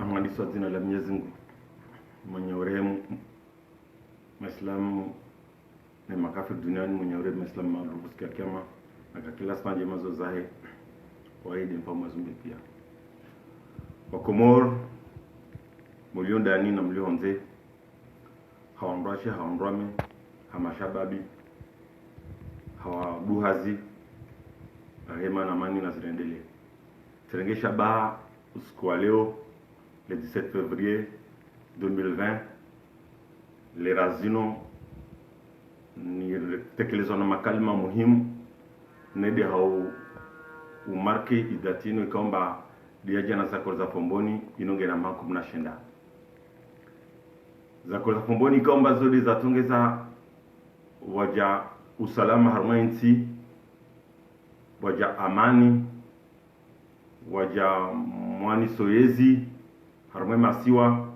Angaliswa jina la Mwenyezi Mungu mwenye urehemu Maislamu na makafiri duniani, mwenye urehemu Maislamu maarufu siku ya kiyama na kila siku njema zahe waidi mfamo zumbi pia Wakomor mulio ndani na mulio nje, hawandrashi hawandrami hamashababi hawaduhazi rehema na amani na ziendelee. Turengesha baa usiku wa leo le 17 février 2020 Lerazino ni tekelezwa na makalima muhimu nede hau umarke idatino ikomba diaja na zakol za fomboni inonge na makum na shenda zakol za fomboni ikomba zodi za tungeza waja usalama harmainti waja amani waja mwani soyezi harumwe masiwa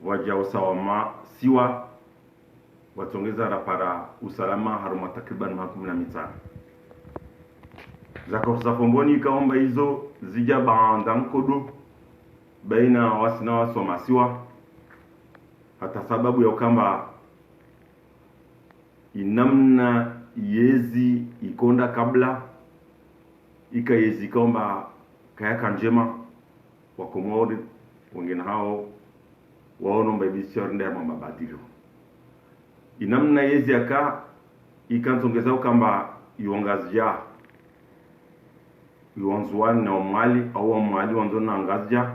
waja usawama siwa watongeza rapara usalama haruma takriban makumina mitano za fomboni kaomba hizo zija baandankodo baina wasina wasoma siwa hata sababu ya ukamba inamna yezi ikonda kabla ika yezi kaomba kayaka njema wakomori wengine hao waono mbebisho ndia mabadilio inamna yezi aka ikantongeza ukamba iongazia yuanzuani na umali au umali wanzo na ngazia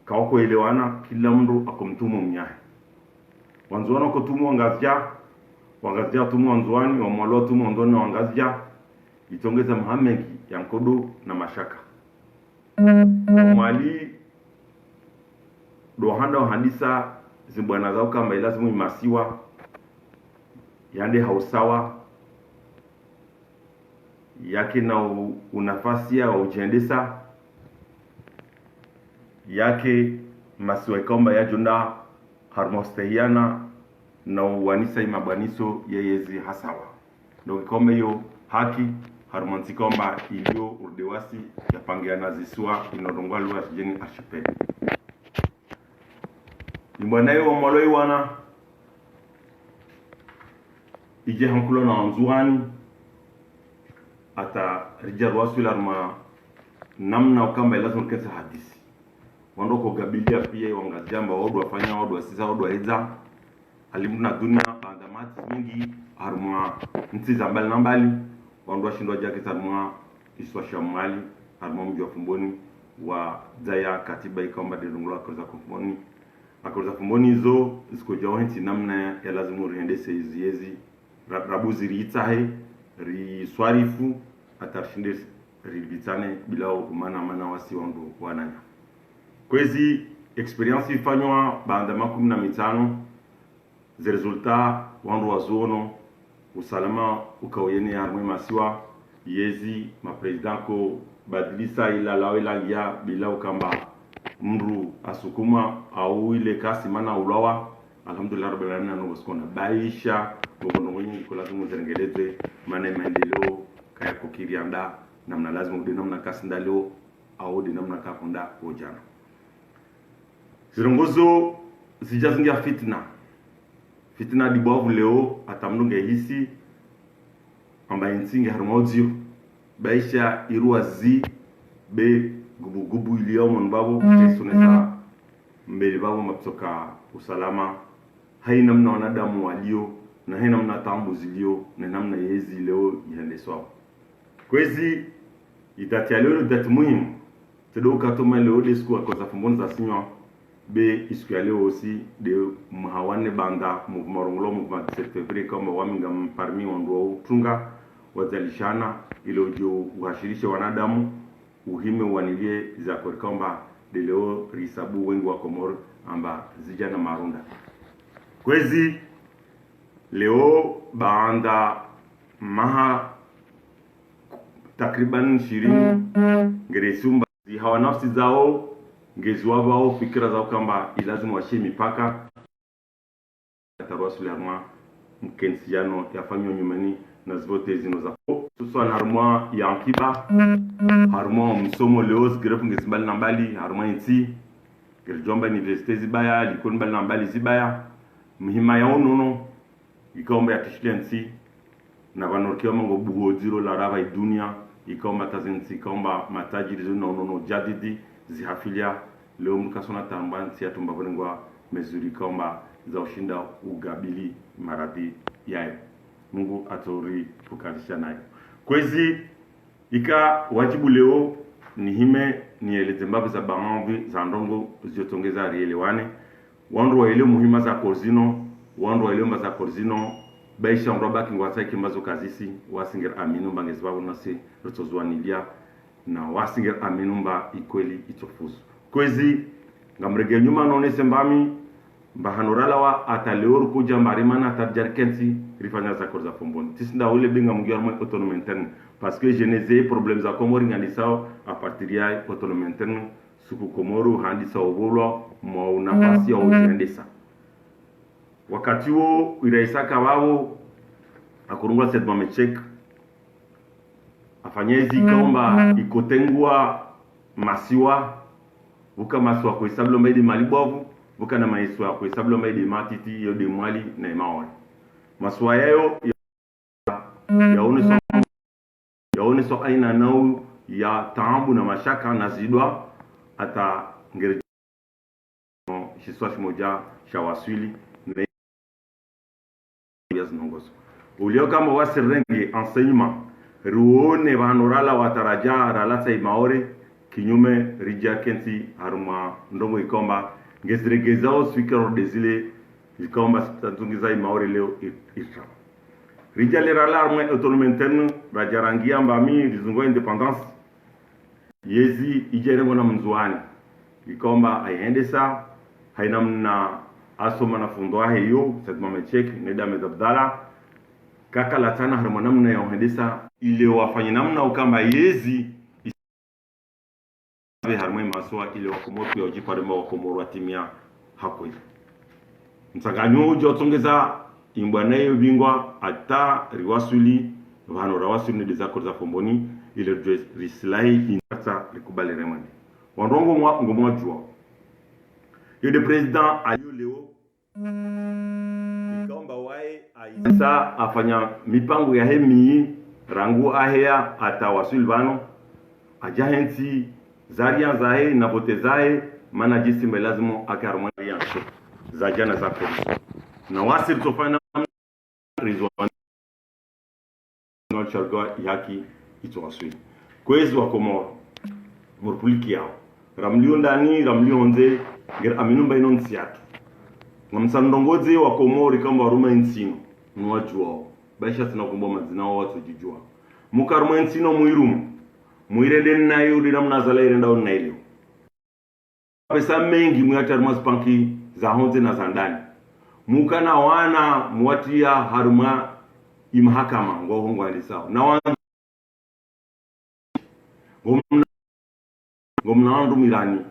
kaoko elewana kila mtu akomtumu mnyahe wanzuana ko tumu wangazia tumu wanzuani wa mwalo tumu wanzo na wangazia itongeza mahamengi ya nkodo na mashaka umali dohanda handisa zimbwana zao kamba ilazimu imasiwa yande hausawa yake na unafasi ya ujendesa yake masiwa ikomba ya junda harmostehiana na uwanisa imabaniso yeyezi hasawa ndo ikomba hiyo haki harmonsi komba ilio urdewasi ya pangiana zisua inorongwa luwa jeni archipel imbwanayo wa mwaloi wana ije hankulo na wanzuani ata rijar wasu arma namna ukamba ilazima kesa hadisi wandoko gabilia pia wangajamba wadu wafanya wadu wasisa wadu waiza alimuna dunia bandamati mingi arma ntiza mbali na mbali wandu washindwa jake arma iswa shamali arma mji wa fumboni wa daya katiba ikamba dilungula kwa za fumboni akoroza fumboni hizo ziko jawenti namna ya lazimu riendese iziezi rabuzi riitahe riswarifu atashinde ribitane bila mana wasi wandu wananya kwezi experience ifanywa bandama 15 ze resultat wandu wazono usalama ukawiyeni armwe masiwa yezi mapresident ko badilisa ila lawela ya bila ukamba mru asukuma au ile kasi mana ulawa alhamdulillah rabbil alamin no skona baisha ngono ngoni ko lazima zerengeleze mane maendeleo kaya kukirianda namna lazima udi namna kasi ndaleo au udi namna kakunda ojana zirongozo zijazingia fitna dibavu leo atamnunge hisi amba insinge harmodio baisha iruazi be gubu iliyomo mbabo kesonesa mbele babo mapsoka usalama haina mna wanadamu walio na haina mna tambu zilio na namna yezi leo ihendeswa kwezi itatia leo datu muhimu tedoka toma leo desku akoza fumboni za sinywa be isku ya leo aussi de mhawane banda mouvement 17 février kama waminga parmi wandu tunga wazalishana ilo jo uhashirisha wanadamu uhime wanilie za kwamba de leo risabu wengi wa Komoro amba zijana marunda kwezi leo baanda maha takriban 20 ngeresumba hawa nafsi zao ngezwa wao fikira zao kamba ilazimu washie mipaka tarwasuliarma mkensiano yafanywa nyumani na zvote zino za suswa harmwa yankiba harmwa msomo leos grefu ngezimbali na mbali harmwa inti gerjomba universite zibaya likoni bali nambali zibaya mhima ya onono ikomba ya tishlensi na vanorkiwa mango buhodiro la rava dunia ikomba tazensi ikomba matajiri zuna onono jadidi zihafilia leo mkasona tambansi ya tumbavunengwa mezuri ikomba za ushinda ugabili maradhi yae. Mungu atori tukarisha nayo. Kwezi ika wajibu leo ni hime ni eleze mbavu za bahamvi za ndongo ziotongeza rielewane. Wandu wa eleo muhima za korzino, wandu wa eleo mba za korzino, baisha mrobaki ngwataki mbazo kazisi, wasinger aminu mba ngezibabu nasi rotozuanilia, na wasinger aminu mba ikweli itofuzu. Kwezi ngamrege nyuma nonese mbami, mba hanorala wa ataleoru kuja marimana atarjarkensi rifanya za korza fomboni. Tisinda ule binga mungiwa mwe autonomie interne. Parce que je n'ai problème za komori ngandisao a partir ya autonomie interne suku komoru handisa obolo mwa unafasi ya uziendesa. Wakati huo iraisaka wao akurungula set mamechek afanyezi kaomba ikotengua masiwa buka masiwa kwa isablo maidi malibovu buka na maiswa kwa isablo maidi matiti yo de mwali na imawa masiwa yayo yaone so aina nao ya taambu na mashaka na zidwa ata ngere shiswashi moja shawaswili na yazinongozo ulio kama wasirengi enseignement ruone vanorala wataraja ralasa imaore kinyume rija kensi haruma ndongo ikomba ngezregezao swikero desile ikomba tantungiza imaore leo isha rija lerala haruma autonomie interne rajarangia mbami rizungo independence yezi ijerengo na mzuani ikomba aiendesa haina mna asoma na fundo aheyo setma mechek neda medabdala kaka latana haruma namna ya uhendesa ile wafanye namna ukamba yezi haruma maswa ile wakomoro ya ujiparema wakomoro atimia hakoi msanganyo ujo tongeza imbwana yo bingwa ata riwasuli vano rawasuli ne desaccords za fomboni ile rislai inata likubali remani wandongo mwa ngomwa jua yo de president ayo leo ikaomba wae aisa afanya mipango ya hemi rangu ahea ata wasuli vano ajahenti zaria zae na vote zae mana jisime lazimo akarumwa yanso za jana za polisi na wasiri tofana rizwani chalga yaki itwasuli kwezi wa komoro murpuliki yao ramlio ndani ramlio nze ger aminumba ino nsiatu ngamsandongozi wa komori kamba waruma insino nwajua baisha sina kumba mazina watu jijua mukaruma insino muirumu muirende nayo dina mnazala irenda onailio pesa mengi muyataruma spanki za honze na zandani muka na wana muwatia haruma imahakama ngohongwa lisao na wana ngomna andu milani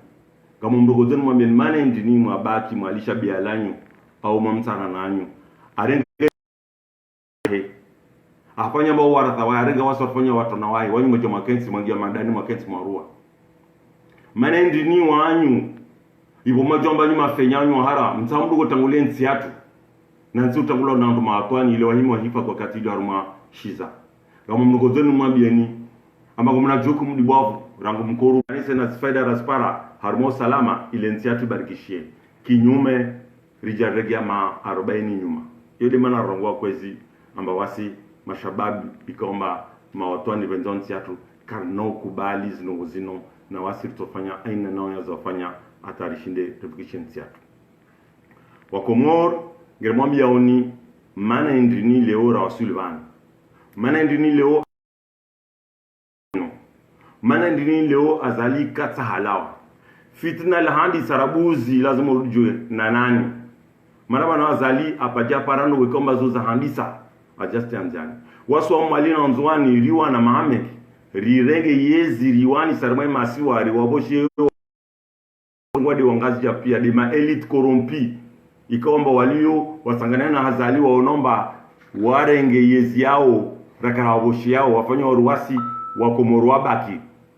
kama mdogozen mwambie mane ndini mwabaki mwalisha bialanyu au mamsana nanyu arenge afanya mbao waratha wa arenga waso afanya watu na wai wanyu mjo makensi mwangia madani makensi marua mane ndini wanyu ibo majomba nyuma fenyanyu hara mtambu gotangulie nsiatu na nsi utangula na ndo maatwani ile wahimu wahifa kwa katili haruma shiza kama mdogozen mwambie ni ama kumna juku mdibwavu rangu mkoru kanisa na sifaida raspara harmo salama ile nsiatu barikishie kinyume rijaregia ma 40 nyuma yode mana rongwa kwezi amba wasi mashababu ikomba mawatwani benzon nsiatu karno kubali zino na wasi tutofanya aina nao ya zofanya atarishinde replication nsiatu wakomor germwambi yaoni mana indrini leo rawasulvan mana indrini leo mana ndini leo azali kata halawa fitna lahandi sarabuzi lazima urujue na nani maraba na azali apaja parano wekomba zo za handisa ajaste anjani wasu wa mwalina nzwani riwa na mahamek rirege yezi riwani sarmai masiwa riwaboshe ngwadi wangazi ya pia de ma elite corrompi ikomba walio wasangana na hazali waonomba warenge yezi yao rakaraboshi yao wafanya uruwasi wa Komoro wabaki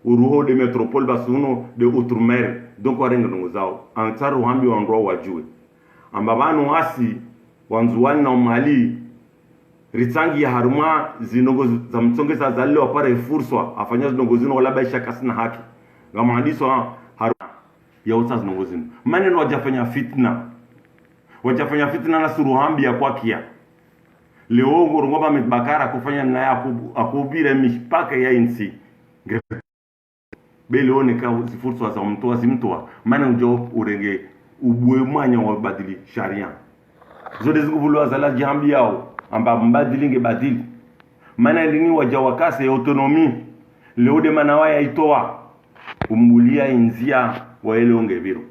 uruho de metropole basuno de outre-mer donc warenga ndongo zao antaru hambi wandoa wajue ambabano hasi wanzuani na umali ritangi ya haruma zinongo za mtsongeza zalile wapare furswa afanya zinongo zino wala baisha kasina haki ngama hadiso haruma ya uta zinongo zino maneno wajafanya fitna na suruhambi ya kwa kia leo ngorongoma mitbakara kufanya na ya akubire mipaka ya insi bele one ka fursa za mtoa simtoa maana ujo urenge ubwe mwanya wa badili sharia zote zikuvulwa zala jambi yao amba mbadilinge badili maana lini wajawakase autonomy leo de manawa ya itoa umbulia inzia wa ile ongebiro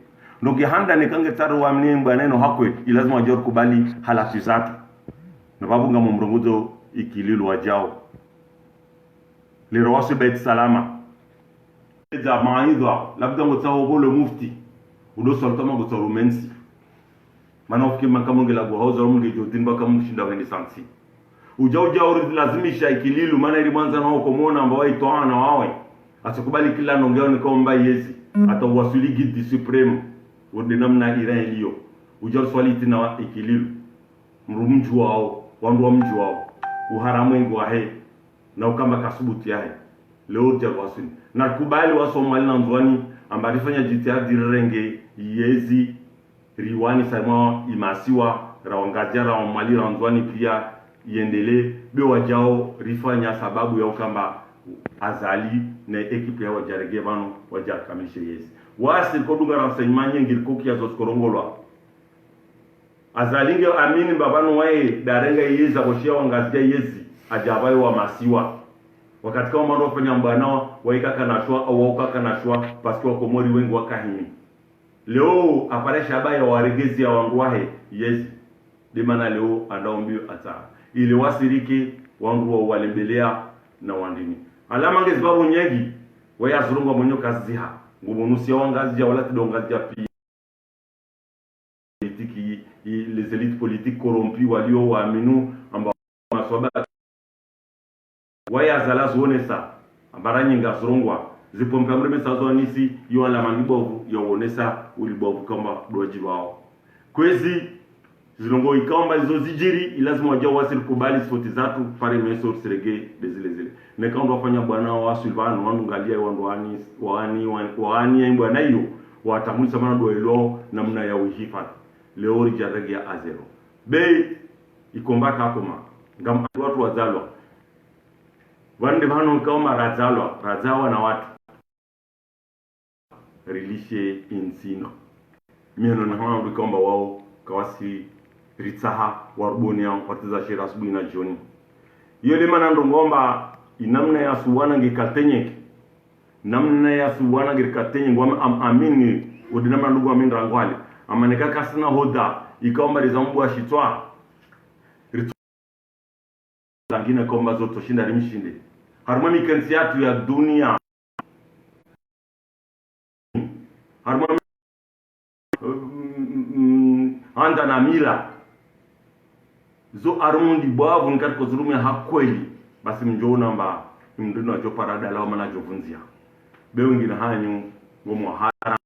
ndoki handa nikange taru wa mnimba neno hakwe lazima wajor kubali halati zatu na babu ngamo mrongozo ikililu wajao lero wasu bait salama za maidha labda ngotsawo bolo mufti udo soltama ngotsawo mensi manofiki makamongela go hauza munge jotin baka mshinda wende sansi uja uri lazimisha ikililu maana ili mwanza nao komona ambao itoana wawe atakubali kila nongeo ni kwamba yezi atawasili gidi supreme wode namna ira iliyo uja swali tina ikililu mrumju wao wandu wa mji wao uharamu ngo ahe na ukamba kasubuti yahe leo jawasini na kubali wasomali na nzwani ambari fanya jitihadi renge yezi riwani sama imasiwa rawangaja rawamali ranzwani pia iendele be wajao rifanya sababu ya ukamba azali na ekipe ya wajarege bano wajakamishe yezi wasi kodunga renseignement ngir kokia zoskorongolwa azalinge amini babano wae darenga yeza koshia wangazia yezi ajabai wa masiwa wakati kama mando fanya mbana waika kanashwa au wauka kanashwa paske wakomori wengi wakahini leo aparesha baya waregezi ya wanguahe yezi demana leo anaombio ata ili wasiriki wangu wa walembelea na wandini alama ngezi babu nyegi waya zurunga mwenyo kaziha ngubonusia wangazia wala tidongazia pia les élites politiques corrompues walio waaminu ambao maswaba waya zala zonesa abaranyi ngasurungwa zipompa mreme sazo nisi yo ala mangibovu yonesa ulibovu kama doji wao kwezi zilongo ikamba izo zijiri lazima wajao wasili kubali soti zatu pare meso serege bezile ne kando wafanya bwana wa Silvano wandu ngalia wani bwana hiyo watamulisa mana doelo namna ya uhifadhi leo rijarege ya azero bei ikombaka akoma ngam watu wazalwa wande bano kama razawa na watu rilishe insino mieno na hana kwamba wao kawasi ritsaha warbonia watiza shira subuhi na jioni yole mana ndongomba inamna ya suwana ngikatenye namna ya suwana ngikatenye ngwa amini udinama ndugu amin rangwali amaneka kasina hoda ikaomba rizambu ashitwa zangine komba zoto shinda rimshinde harmoni kansiatu ya dunia harmoni anda na mila zo armundi babu nikatiko zurume hakweli basi mjona mba mndino ajo parada lao mana jovunzia bewe ngina hanyu ngomo hara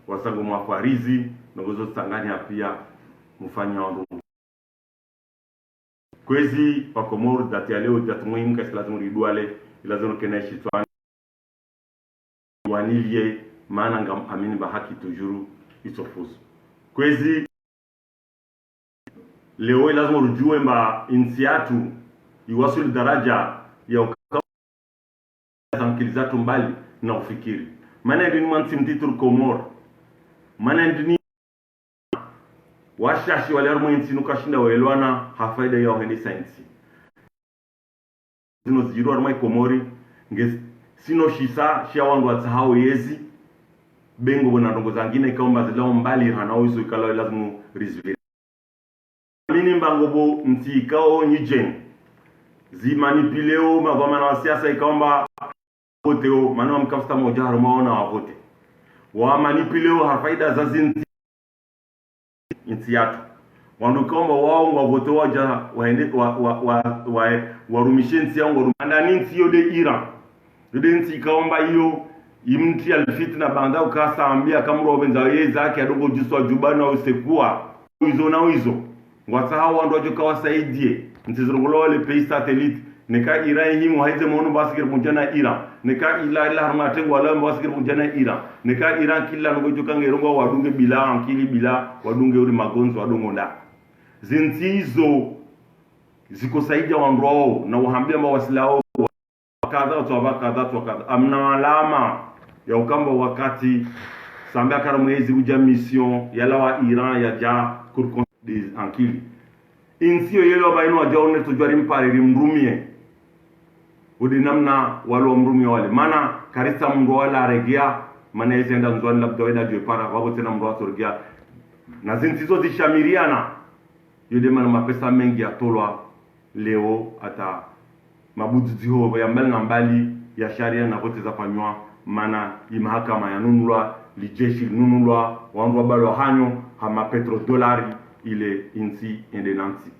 wasango mwafarizi ngozo tanganya pia mfanya wangu kwezi pakomoro dati ya leo dati muhimu kasi lazima riduale lazima keneshi tuani wanilie maana ngam amini ba haki tujuru isofusu kwezi leo lazima rujue mba insiatu iwasuli daraja ya zankilizatu mbali na ufikiri maana ndini mantimtitur komoro maana ndini washashi wale armo insinu kashinda waelwana hafaida ya wahende sainsi zino zijiru armo komori nge sino shisa shia wangu watsahao yezi bengo wana ndongo zangine ikaomba zilao mbali hanao iso ikalawe lazimu rizviri mini mbangobo nti ikao nyijen zi manipileo magwama na wasiasa ikaomba voteo manuwa mkafsta mojaro maona wavote wa manipileo hafaida za zinti intiatu wandu kama wao wavote waja waende warumishe nti yangu andani nti yode Iran yode nti kaomba hiyo imti alfitna banda ukasa ambia kamro benza yezake adogo jiswa jubana usekua hizo ngwatsaha wandu wajo kawasaidie ntizirongolo le pays satellite neka Iran himu haize mono basikir munjana Iran neka ila harmate wala basikir munjana Iran neka Iran kila ngojo kangerongo wadunge bila ankili bila wadunge uri magonzo wadungo nda zintizo ziko saidia wandu wao na uhambia mawasilao kadha amna alama ya ukamba wakati sambia karamwezi uja mission yala wa Iran ya ja kurkon des ankili insio yelo baino wa jaone to jwari mpare rimrumie udi namna walo mrumie wale mana karisa mndo wala regia mana yenda nzwani labda weda jwe para wabo tena mndo wasorgia na zintizo zishamiriana yode mana mapesa mengi ya tolwa leo ata mabudziho ya mbali na mbali ya sharia na vote za fanywa mana imahakama ya nunulwa lijeshi nunulwa wandu balo hanyo hama petrodolari ile insi indenansi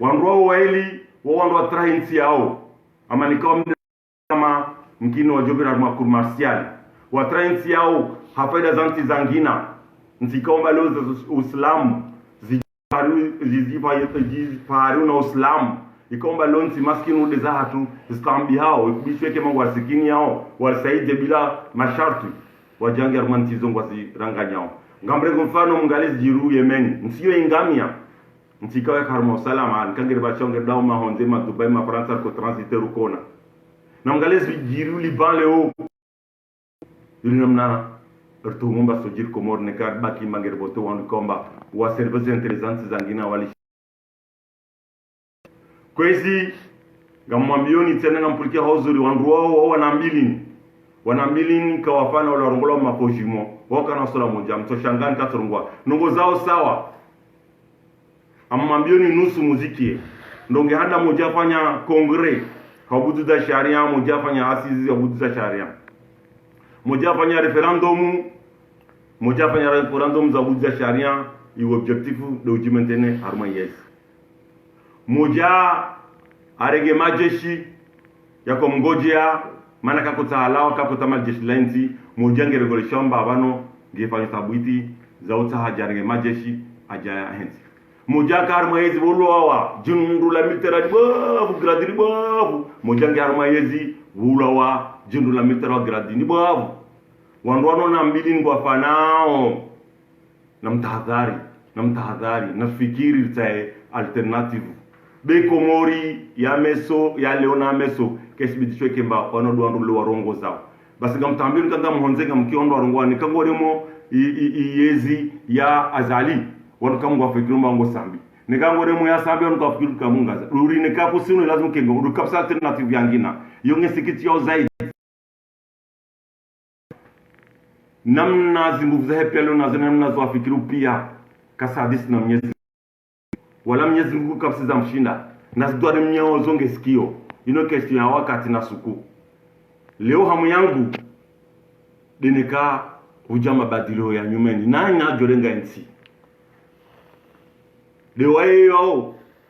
wandu waeli wandu atra insi yao ama nikao kama mkino wa jobira makur martial watra insi yao hafaida zanti zangina nsikao leo uislamu zijifaru na uislamu ikomba lonsi maskini ude za hatu zikambi hao ikubishweke mangu wasikini hao wasaidie bila masharti wajangi armantizo ngwasi ranganyao ngambrego mfano mngalizi jiru Yemen nsiyo ingamia nsikawe karmo salama nkangere bachonge dawo mahonze ma Dubai ma France ko transiter ukona na mngalizi jiru Liban leo yunamna ertungomba sojir komor ne ka baki mangere boto wan komba wa service intelligence zangina wali kwezi ngamwambioni tena ngampulikia hozuri wandu wao wanambilini kawafana wala rongola mapojimo waka na sola moja mtoshangani katorongwa nongo zao sawa amwambioni nusu muziki ndonge handa moja fanya kongre kabudu za sharia moja fanya asizi ya budu za sharia moja fanya referendum za budu za sharia i objectifu de ujimentene harma yes moja arege majeshi yako mngojea mana kakutahalawa kakutama jeshi lenti moja ngeregole shamba abano ngefanya tabuiti za utaha arege majeshi ajaya hensi moja karma yezi wuluwa jundu la militera dibabu gradini babu moja ngarma yezi wuluwa jundu la militera gradini babu wanduano na mbili ngwa fanao na mtahadhari na fikiri tae alternative beko mori ya meso ya leona meso kesibitishwe kemba wanodo wandu warongo zao basi ngamtambiri kanga mhonzenga mkiondo warongo ni kangoremo yezi ya azali wanu kamwa fikiru mango sambi nikangoremo ya sambi wanu kafikiru kamungaza uri nikapo sinu lazima kengo uri kapsa alternative yangina yonge sikiti yao zaidi namna zimbuvu za hepelo na namna za fikiru pia kasadisi na mnyezi wala Mwenyezi Mungu kapsiza mshinda na zidware mnyao zonge sikio ino kesti ya wakati na suku leo hamu yangu dineka hujama badilo ya nyumeni na jorenga nsi leo ayo